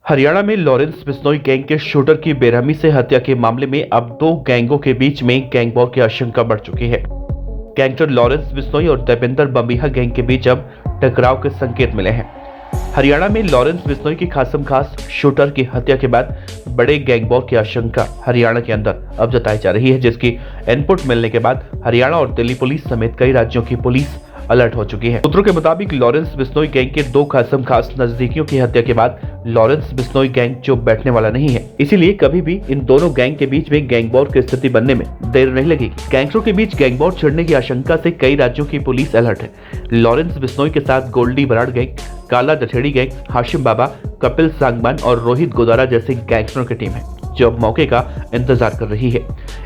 हरियाणा में Lawrence Bishnoi gang के shooter की बेरहमी से हत्या के मामले में अब दो गैंगों के बीच में गैंग वॉर की आशंका बढ़ चुकी है। गैंगस्टर लॉरेंस बिश्नोई और देवेंद्र बम्बिहा गैंग के बीच अब टकराव के संकेत मिले हैं। हरियाणा में लॉरेंस बिश्नोई की खासम खास शूटर की हत्या के बाद बड़े गैंग वॉर की आशंका हरियाणा के अंदर अब जताई जा रही है, जिसकी इनपुट मिलने के बाद हरियाणा और दिल्ली पुलिस समेत कई राज्यों की पुलिस अलर्ट हो चुकी है। सूत्रों के मुताबिक लॉरेंस बिश्नोई गैंग के दो खासम खास नजदीकियों की हत्या के बाद लॉरेंस बिश्नोई गैंग चुप बैठने वाला नहीं है, इसीलिए कभी भी इन दोनों गैंग के बीच में गैंग वॉर की स्थिति बनने में देर नहीं लगेगी। गैंगस्टरों के बीच गैंग वॉर छिड़ने की आशंका से कई राज्यों की पुलिस अलर्ट है। लॉरेंस बिश्नोई के साथ गोल्डी बराड़ गैंग, काला जठेड़ी गैंग, हाशिम बाबा, कपिल सांगवान और रोहित गोदारा जैसे गैंगस्टरों की टीम है जो अब मौके का इंतजार कर रही है।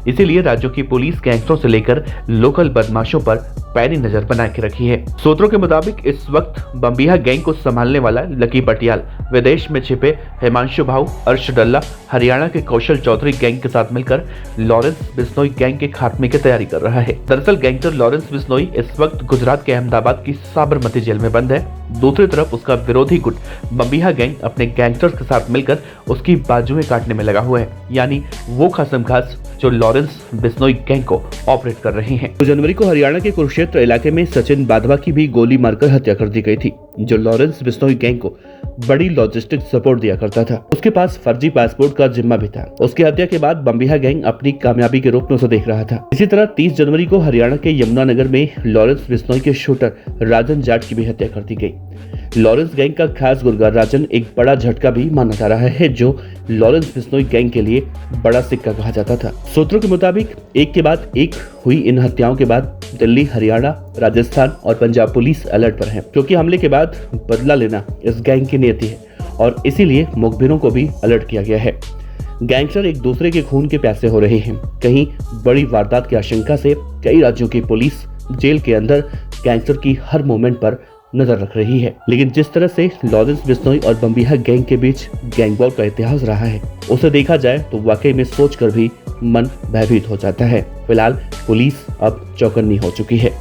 इसीलिए राज्यों की पुलिस गैंगस्टरों से लेकर लोकल बदमाशों पर पैनी नजर बना के रखी है। सूत्रों के मुताबिक इस वक्त बम्बिहा गैंग को संभालने वाला लकी पटियाल विदेश में छिपे हिमांशु भाऊ, अर्श डल्ला, हरियाणा के कौशल चौधरी गैंग के साथ मिलकर लॉरेंस बिश्नोई गैंग के खात्मे की तैयारी कर रहा है। दरअसल गैंगस्टर लॉरेंस बिश्नोई इस वक्त गुजरात के अहमदाबाद की साबरमती जेल में बंद है। दूसरी तरफ उसका विरोधी गुट बम्बिहा गैंग अपने गैंगस्टर्स के साथ मिलकर उसकी बाजुएं काटने में लगा हुआ है, यानी वो खासम खास जो लॉरेंस बिश्नोई गैंग को ऑपरेट कर रहे हैं। 2 जनवरी को हरियाणा के कुरुक्षेत्र इलाके में सचिन बाधवा की भी गोली मारकर हत्या कर दी गई थी, जो लॉरेंस बिश्नोई गैंग को बड़ी लॉजिस्टिक सपोर्ट दिया करता था। उसके पास फर्जी पासपोर्ट का जिम्मा भी था। उसकी हत्या के बाद बम्बिहा गैंग अपनी कामयाबी के रूप में उसे देख रहा था। इसी तरह 30 जनवरी को हरियाणा के यमुनानगर में लॉरेंस बिश्नोई के शूटर राजन जाट की भी हत्या कर दी गई। लॉरेंस गैंग का खास गुर्गा राजन एक बड़ा झटका भी माना जा रहा है, जो लॉरेंस बिश्नोई गैंग के लिए बड़ा सिक्का कहा जाता था। सूत्रों के मुताबिक एक के बाद एक हुई इन हत्याओं के बाद दिल्ली, हरियाणा, राजस्थान और पंजाब पुलिस अलर्ट पर है, क्योंकि हमले के बाद बदला लेना इस गैंग की नीति है और इसीलिए मुखबिरों को भी अलर्ट किया गया है। गैंगस्टर एक दूसरे के खून के प्यासे हो रहे हैं। कहीं बड़ी वारदात की आशंका से कई राज्यों की पुलिस जेल के अंदर गैंगस्टर की हर मूवमेंट पर नजर रख रही है। लेकिन जिस तरह से लॉरेंस बिश्नोई और बम्बिहा गैंग के बीच गैंग वॉर का इतिहास रहा है, उसे देखा जाए तो वाकई में सोचकर भी मन भयभीत हो जाता है। फिलहाल पुलिस अब चौकन्नी हो चुकी है।